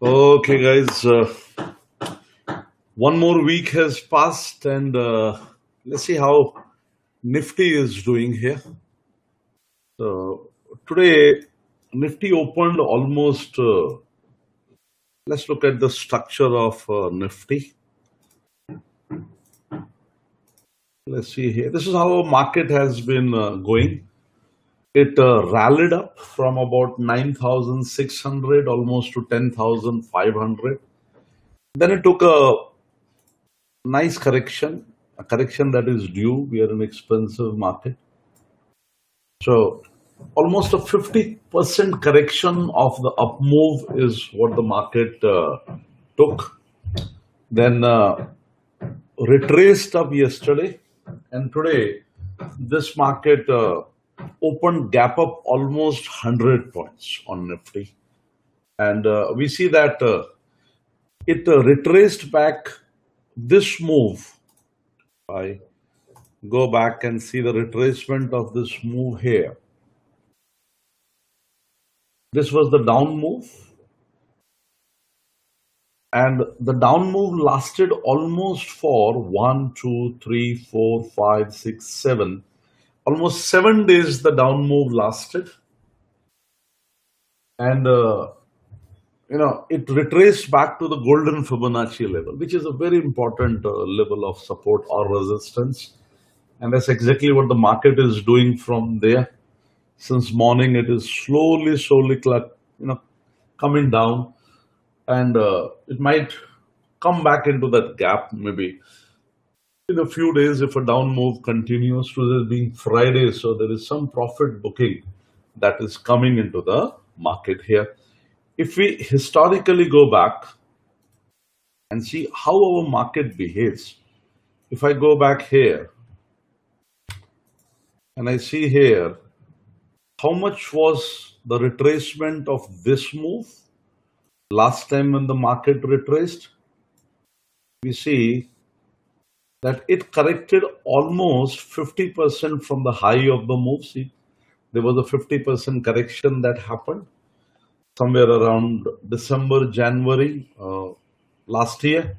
Okay, guys, one more week has passed, and let's see how Nifty is doing here. So, today, Nifty opened almost, let's look at the structure of Nifty. Let's see here. This is how our market has been going. It rallied up from about 9,600 almost to 10,500. Then it took a nice correction, a correction that is due. We are in an expensive market. So almost a 50% correction of the up move is what the market took. Then retraced up yesterday, and today this market opened gap up almost 100 points on Nifty. And we see that it retraced back this move. I go back and see the retracement of this move here. This was the down move, and the down move lasted almost for 1, 2, 3, 4, 5, 6, 7. Almost 7 days the down move lasted, and it retraced back to the golden Fibonacci level, which is a very important level of support or resistance. And that's exactly what the market is doing from there. Since morning, it is slowly coming down, and it might come back into that gap maybe in a few days if a down move continues. Today being Friday, so there is some profit booking that is coming into the market here. If we historically go back and see how our market behaves, if I go back here and I see here how much was the retracement of this move last time when the market retraced, we see that it corrected almost 50% from the high of the move. See, there was a 50% correction that happened somewhere around December, January last year.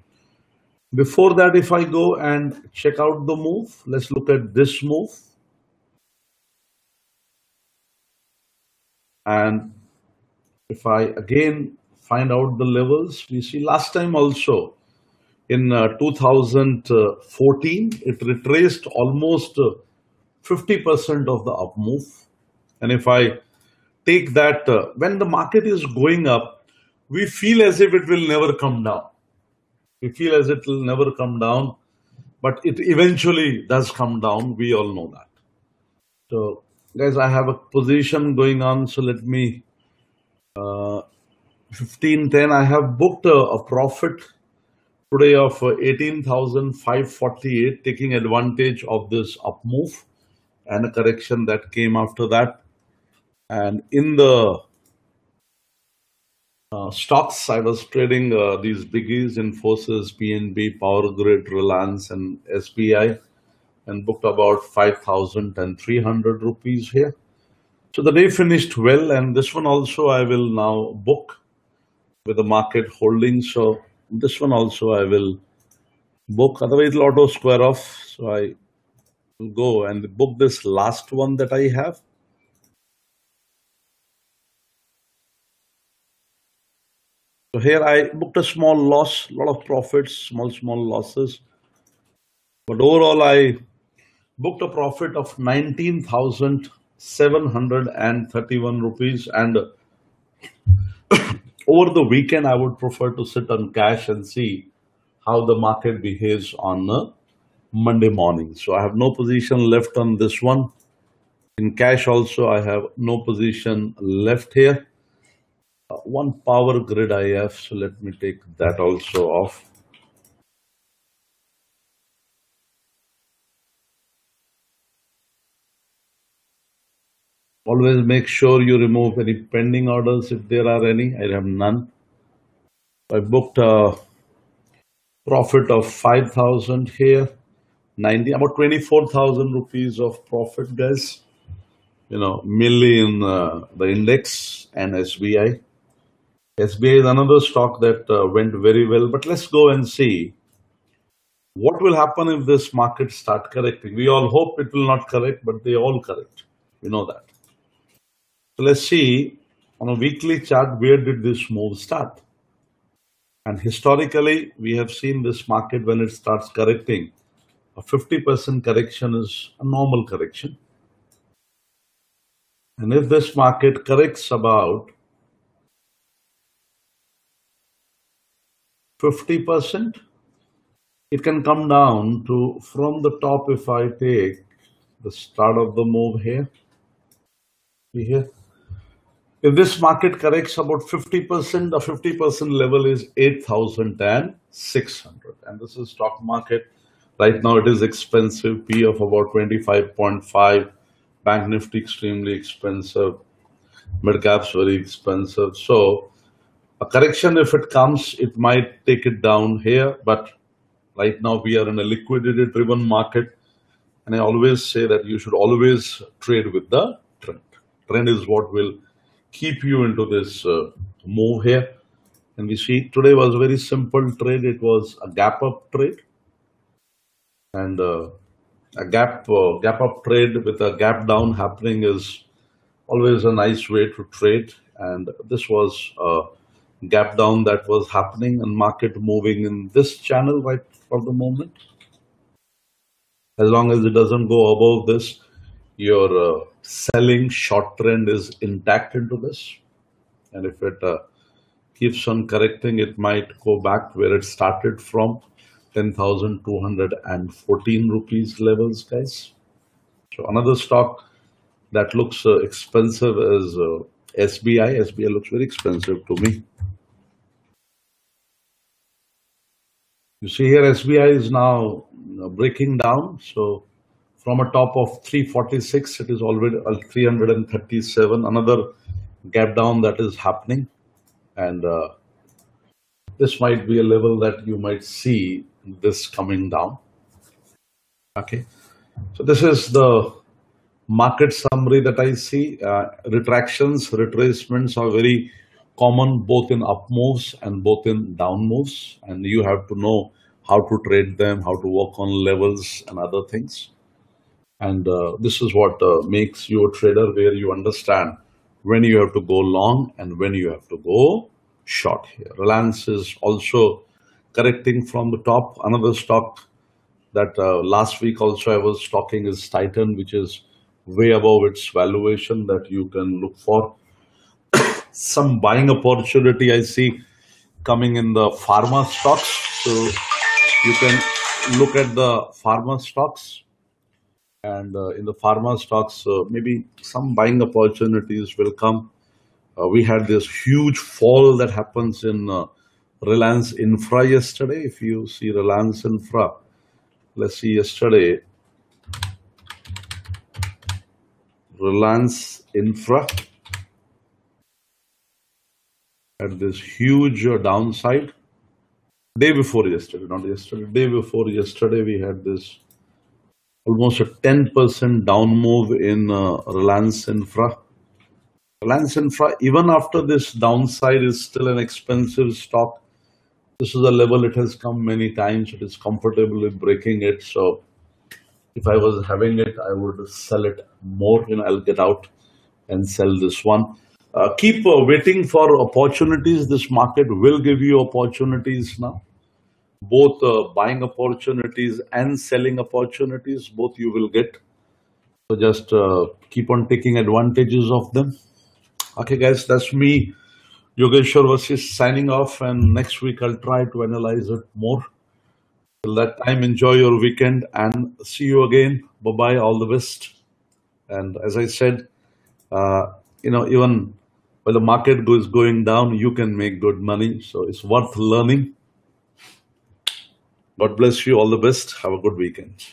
Before that, if I go and check out the move, let's look at this move. And if I again find out the levels, we see last time also in 2014, it retraced almost 50% of the up move. And if I take that, when the market is going up, we feel as if it will never come down. We feel as it will never come down, but it eventually does come down. We all know that. So, guys, I have a position going on. So let me, 1510, I have booked a profit today of 18,548, taking advantage of this up move and a correction that came after that. And in the stocks, I was trading these biggies, Infosys, PNB, Power Grid, Reliance, and SBI, and booked about 5,300 rupees here. So the day finished well, and this one also I will now book with the market holding. So this one also I will book, otherwise it'll auto square off. So I will go and book this last one that I have. So here I booked a small loss, a lot of profits, small losses. But overall, I booked a profit of 19,731 rupees. And over the weekend, I would prefer to sit on cash and see how the market behaves on a Monday morning. So I have no position left on this one. In cash also, I have no position left here. One Power Grid I have, so let me take that also off. Always make sure you remove any pending orders if there are any. I have none. I booked a profit of 5,000 here, about 24,000 rupees of profit, guys. Mainly in the index and SBI. SBI is another stock that went very well, but let's go and see what will happen if this market start correcting. We all hope it will not correct, but they all correct. We know that. So let's see on a weekly chart, where did this move start? And historically, we have seen this market when it starts correcting, a 50% correction is a normal correction. And if this market corrects about 50%, it can come down to, from the top, if I take the start of the move here, see here, if this market corrects about 50%, the 50% level is 8,600. And this is stock market. Right now it is expensive, P of about 25.5, Bank Nifty extremely expensive, mid caps very expensive. So a correction, if it comes, it might take it down here, but right now we are in a liquidity driven market. And I always say that you should always trade with the trend. Trend is what will keep you into this move here. And we see today was a very simple trade. It was a gap up trade. And a gap up trade with a gap down happening is always a nice way to trade. And this was a gap down that was happening, and market moving in this channel right for the moment. As long as it doesn't go above this, your selling short trend is intact into this. And if it keeps on correcting, it might go back where it started from, 10,214 rupees levels, guys. So another stock that looks expensive is SBI. SBI looks very expensive to me. You see here, SBI is now breaking down. So from a top of 346, it is already 337. Another gap down that is happening. And this might be a level that you might see this coming down. Okay. So this is the market summary that I see. Retractions, retracements are very common both in up moves and both in down moves. And you have to know how to trade them, how to work on levels and other things. And this is what makes you a trader, where you understand when you have to go long and when you have to go short here. Reliance is also correcting from the top. Another stock that last week also I was talking is Titan, which is way above its valuation that you can look for. Some buying opportunity I see coming in the pharma stocks. So you can look at the pharma stocks. And in the pharma stocks, maybe some buying opportunities will come. We had this huge fall that happens in Reliance Infra yesterday. If you see Reliance Infra, let's see yesterday, Reliance Infra had this huge downside. Day before yesterday, not yesterday, day before yesterday, we had this almost a 10% down move in Reliance Infra. Reliance Infra, even after this downside, is still an expensive stock. This is a level it has come many times. It is comfortably breaking it. So if I was having it, I would sell it more. I'll get out and sell this one. Keep waiting for opportunities. This market will give you opportunities now. Both buying opportunities and selling opportunities, both you will get. So just keep on taking advantages of them. Okay, guys, that's me, Yogeshwar Vashishtha, signing off. And next week, I'll try to analyze it more. Till that time, enjoy your weekend and see you again. Bye-bye, all the best. And as I said, even when the market is going down, you can make good money. So it's worth learning. God bless you. All the best. Have a good weekend.